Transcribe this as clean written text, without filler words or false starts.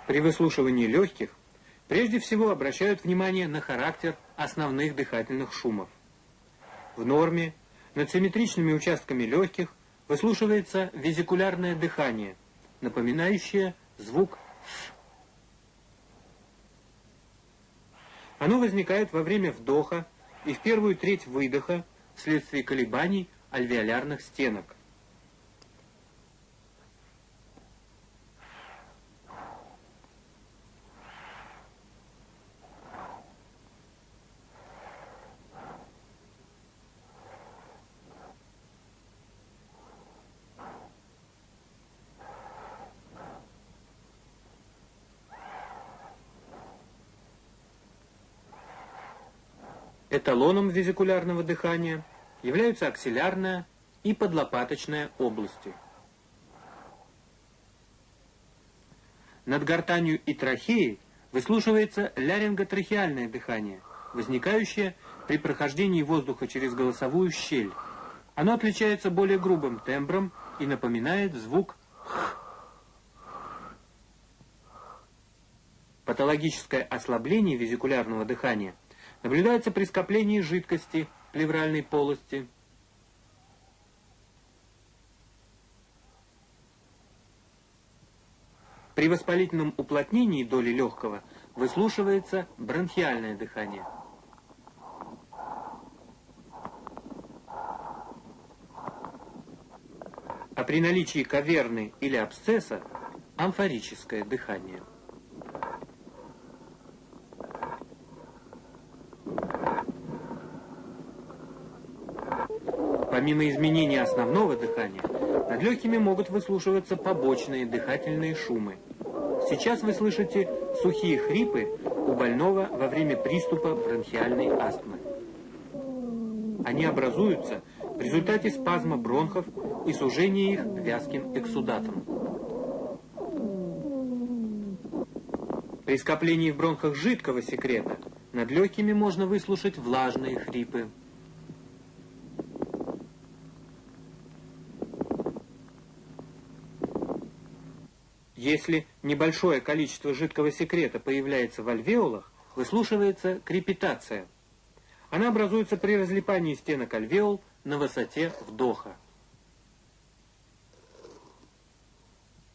При выслушивании легких прежде всего обращают внимание на характер основных дыхательных шумов. В норме над симметричными участками легких выслушивается везикулярное дыхание, напоминающее звук «ф». Оно возникает во время вдоха и в первую треть выдоха вследствие колебаний альвеолярных стенок. Эталоном везикулярного дыхания являются аксиллярная и подлопаточная области. Над гортанью и трахеей выслушивается ларинготрахеальное дыхание, возникающее при прохождении воздуха через голосовую щель. Оно отличается более грубым тембром и напоминает звук «х». Патологическое ослабление везикулярного дыхания наблюдается при скоплении жидкости в плевральной полости. При воспалительном уплотнении доли легкого выслушивается бронхиальное дыхание. А при наличии каверны или абсцесса – амфорическое дыхание. Помимо изменения основного дыхания, над легкими могут выслушиваться побочные дыхательные шумы. Сейчас вы слышите сухие хрипы у больного во время приступа бронхиальной астмы. Они образуются в результате спазма бронхов и сужения их вязким эксудатом. При скоплении в бронхах жидкого секрета над легкими можно выслушать влажные хрипы. Если небольшое количество жидкого секрета появляется в альвеолах, выслушивается крепитация. Она образуется при разлипании стенок альвеол на высоте вдоха.